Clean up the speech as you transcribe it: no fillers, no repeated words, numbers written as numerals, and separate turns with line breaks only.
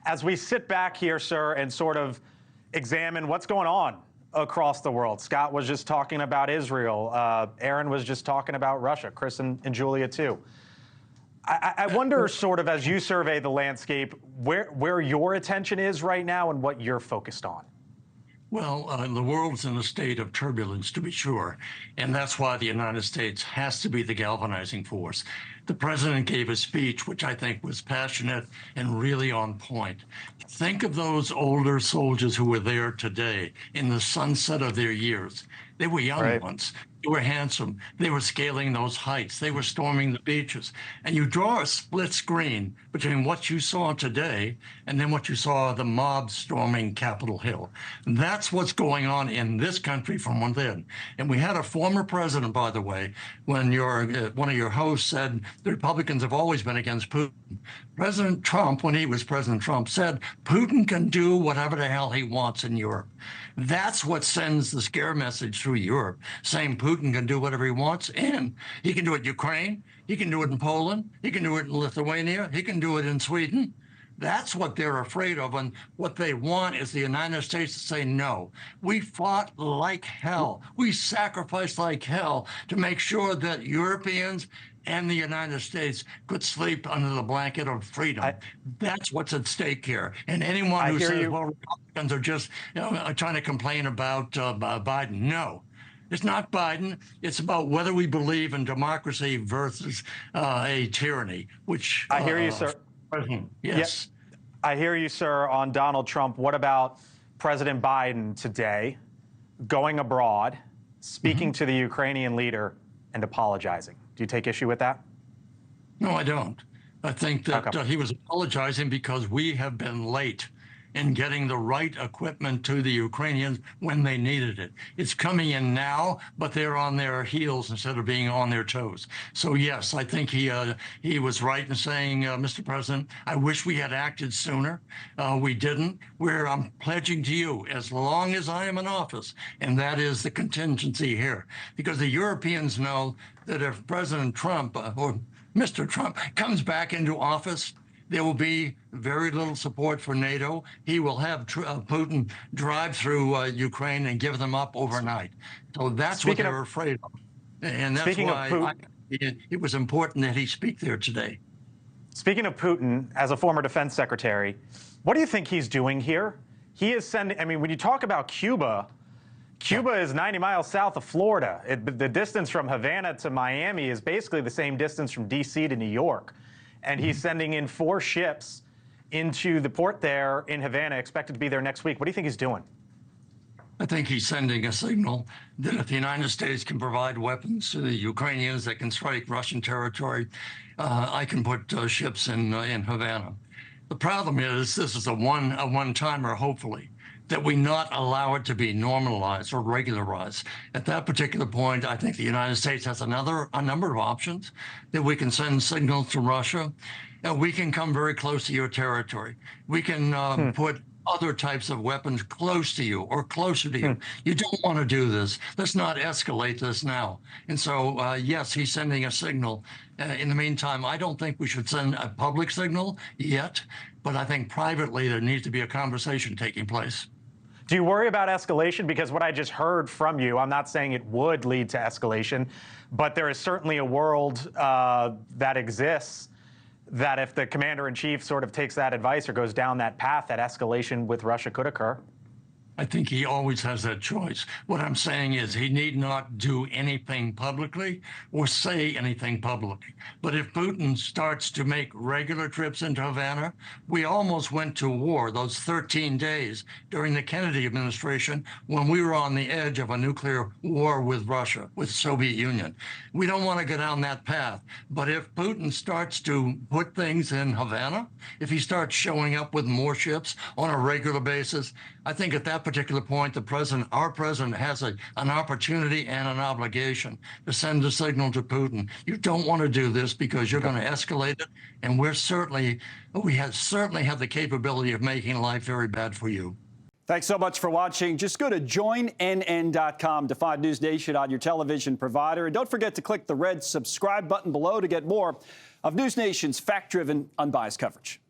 As we sit back here, sir, and sort of examine what's going on across the world. Scott was just talking about Israel. Aaron was just talking about Russia. Chris and Julia, too. I wonder, sort of, as you survey the landscape, where your attention is right now and what you're focused on.
Well, the world's in a state of turbulence, to be sure, and that's why the United States has to be the galvanizing force. The president gave a speech, which I think was passionate and really on point. Think of those older soldiers who were there today in the sunset of their years. They were young ones. They were handsome. They were scaling those heights. They were storming the beaches. And you draw a split screen between what you saw today and then what you saw the mob storming Capitol Hill. And that's what's going on in this country from within. And we had a former president, by the way, when one of your hosts said the Republicans have always been against Putin. President Trump, when he was President Trump, said Putin can do whatever the hell he wants in Europe. That's what sends the scare message through Europe, saying Putin can do whatever he wants, and he can do it in Ukraine, he can do it in Poland, he can do it in Lithuania, he can do it in Sweden. That's what they're afraid of, and what they want is the United States to say no. We fought like hell. We sacrificed like hell to make sure that Europeans and the United States could sleep under the blanket of freedom. That's what's at stake here. And anyone who says, well, Republicans are just trying to complain about Biden, no. It's not Biden. It's about whether we believe in democracy versus a tyranny, which...
I hear you, sir.
Yes.
Yeah, I hear you, sir, on Donald Trump. What about President Biden today going abroad, speaking to the Ukrainian leader and apologizing? Do you take issue with that?
No, I don't. I think that he was apologizing because we have been late in getting the right equipment to the Ukrainians when they needed it. It's coming in now, but they're on their heels instead of being on their toes. So yes, I think he was right in saying, Mr. President, I wish we had acted sooner. We didn't. I'm pledging to you, as long as I am in office, and that is the contingency here, because the Europeans know that if President Trump or Mr. Trump comes back into office, there will be very little support for NATO. He will have Putin drive through Ukraine and give them up overnight. So that's what they're afraid of. And that's why it was important that he speak there today.
Speaking of Putin, as a former defense secretary, what do you think he's doing here? He is sending, I mean, when you talk about Cuba, Cuba is 90 miles south of Florida. The distance from Havana to Miami is basically the same distance from D.C. to New York. And he's sending in 4 ships into the port there in Havana, expected to be there next week. What do you think he's doing?
I think he's sending a signal that if the United States can provide weapons to the Ukrainians that can strike Russian territory, I can put ships in Havana. The problem is this is a one-timer, hopefully, that we not allow it to be normalized or regularized. At that particular point, I think the United States has a number of options that we can send signals to Russia. We can come very close to your territory. We can put other types of weapons close to you or closer to you. You don't want to do this. Let's not escalate this now. And so, yes, he's sending a signal. In the meantime, I don't think we should send a public signal yet, but I think privately there needs to be a conversation taking place.
Do you worry about escalation? Because what I just heard from you, I'm not saying it would lead to escalation, but there is certainly a world that exists that if the commander-in-chief sort of takes that advice or goes down that path, that escalation with Russia could occur.
I think he always has that choice. What I'm saying is he need not do anything publicly or say anything publicly. But if Putin starts to make regular trips into Havana, we almost went to war those 13 days during the Kennedy administration when we were on the edge of a nuclear war with Russia, with the Soviet Union. We don't want to go down that path. But if Putin starts to put things in Havana, if he starts showing up with more ships on a regular basis, I think at that particular point, our president has an opportunity and an obligation to send a signal to Putin. You don't want to do this because you're going to escalate it, and we certainly have the capability of making life very bad for you.
Thanks so much for watching. Just go to joinnn.com to find News Nation on your television provider. And don't forget to click the red subscribe button below to get more of News Nation's fact-driven, unbiased coverage.